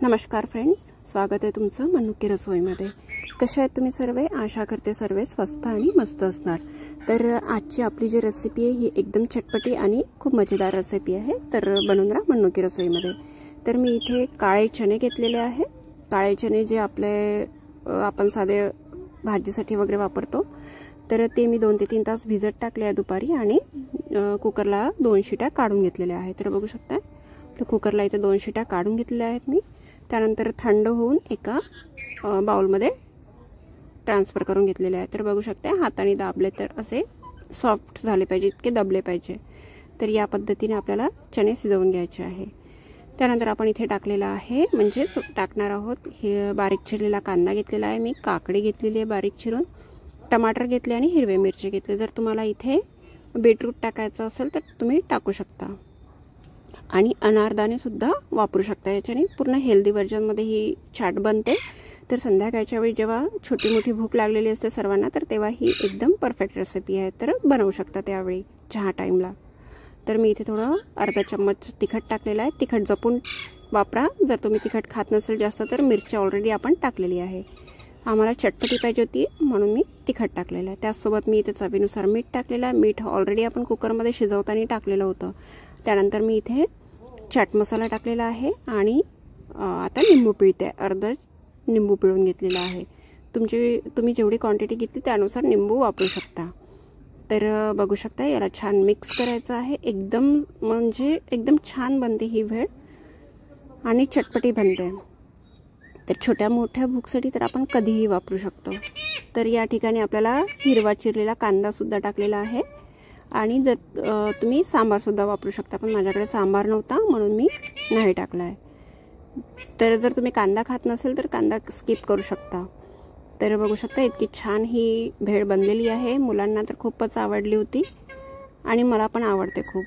नमस्कार फ्रेंड्स, स्वागत आहे तुमचं मनुके रसोईमध्ये। कशा आहेत तुम्ही सर्व? आशा करते सर्व स्वस्त आणि मस्त असणार। तर आजची आपली जी रेसिपी आहे ही एकदम चटपटी आणि खूप मजेदार रेसिपी आहे। तर बनवून राहा मनुके रसोईमध्ये। तर मी इथे काळे चणे घेतलेले आहे। काळे चणे जे आपण साधे भाजीसाठी वगैरे वापरतो, तर ते मी 2 ते 3 तास भिजत टाकले आहे दुपारी आणि कुकरला 2 शिट्या काढून घेतलेल्या आहेत। तर बघू शकता कुकरला इथे 2 शिट्या काढून घेतलेल्या आहेत मी। त्यानंतर थंड होऊन एका बाउलमध्ये ट्रान्सफर करून घेतलेले आहे। तर बघू शकता हाताने दाबले तर असे सॉफ्ट झाले पाहिजे, इतके दबले पाहिजे। तर या पद्धतीने आपल्याला चणे शिजवून घ्यायचे आहे। त्यानंतर आपण इथे टाकलेला आहे म्हणजे टाकणार आहोत हे बारीक चिरलेला कांदा घेतलेला आहे मी, काकडी घेतलेली आहे बारीक चिरून, टमाटर घेतले आणि हिरवे मिरची घेतले। जर तुम्हाला इथे बीटरूट टाकायचं असेल तर तुम्ही टाकू शकता आणि अनारदाणे सुद्धा वापरू शकता। याच्याने पूर्ण हेल्दी वर्जन मध्ये ही चाट बनते। तर संध्याकाळच्या वेळी जेव्हा छोटी मोठी भूक लागलेली असते सर्वांना, तर तेव्हा ही एकदम परफेक्ट रेसिपी आहे। तर बनवू शकता त्यावेळी चहा टाइमला। तर मी इथे थोडं अर्धा चम्मच तिखट टाकलेला आहे। तिखट जपून वापरा, जर तुम्ही तिखट खात नसेल जास्त तर मिरची ऑलरेडी आपण टाकलेली आहे। आम्हाला चटपटी पाहिजे होती म्हणून मी तिखट टाकलेलं आहे। त्याचसोबत मी इथे चवीनुसार मीठ टाकलेलं आहे। मीठ ऑलरेडी आपण कुकरमध्ये शिजवताना टाकलेलं होतं। त्यानंतर मी इथे चाट मसाला टाकलेला आहे आणि आता लिंबू पिळते, अर्धा लिंबू पिळून घेतलेला आहे। तुम्ही जेवढी क्वांटिटी घेतली त्यानुसार लिंबू वापरू शकता। तर बघू शकता याला छान मिक्स करायचं आहे। एकदम छान बनते ही भेळ आणि चटपटी बनते। तर छोट्या मोठ्या भूकसाठी तर आपण कधीही वापरू शकतो। तर या ठिकाणी आपल्याला हिरवा चिरलेला कांदा सुद्धा टाकलेला आहे आणि जर तुम्ही सांबार सुद्धा वापरू शकता, पण माझ्याकडे सांबार नव्हता म्हणून मी नाही टाकलाय। तर जर तुम्ही कांदा खात नसेल तर कांदा स्किप करू शकता। तर बघू शकता इतकी छान ही भेळ बनलेली आहे। मुलांना तर खूपच आवडली होती आणि मला पण आवडते खूप।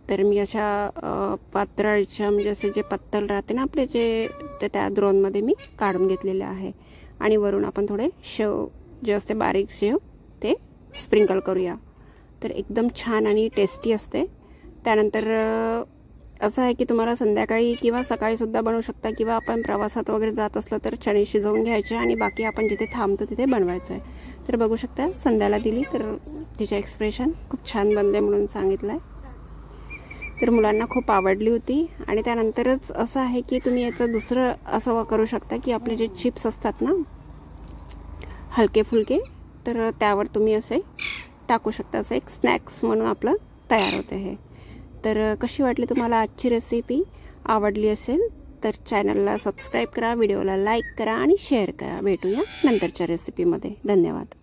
तर मी अशा पातळच्या म्हणजे असे जे पत्तल राहते ना आपले जे, त्या द्रोणमध्ये मी काढून घेतलेले आहे आणि वरून आपण थोडे शेव जे असते बारीक शेव ते स्प्रिंकल करूया। तर एकदम छान आणि टेस्टी असते। त्यानंतर असं आहे की तुम्हाला संध्याकाळी किंवा सकाळी सुद्धा बनवू शकता, किंवा आपण प्रवासात वगैरे जात असलो तर चणे शिजवून घ्यायचे आणि बाकी आपण जिथे थांबतो तिथे बनवायचं आहे। तर बघू शकता संध्याला दिली तर तिचे एक्सप्रेशन खूप छान बनले म्हणून सांगितलंय। तर मुलांना खूप आवडली होती। आणि त्यानंतरच असं आहे की तुम्ही याचं दुसरं असं करू शकता की आपले जे चिप्स असतात ना हलके फुलके, तर त्यावर तुम्ही असे टाकू शकता। असं एक स्नॅक्स म्हणून आपलं तयार होते हे। तर कशी वाटली तुम्हाला आजची रेसिपी? आवडली असेल तर चॅनलला सबस्क्राईब करा, व्हिडिओला लाईक करा आणि शेअर करा। भेटूया नंतरच्या रेसिपीमध्ये। धन्यवाद।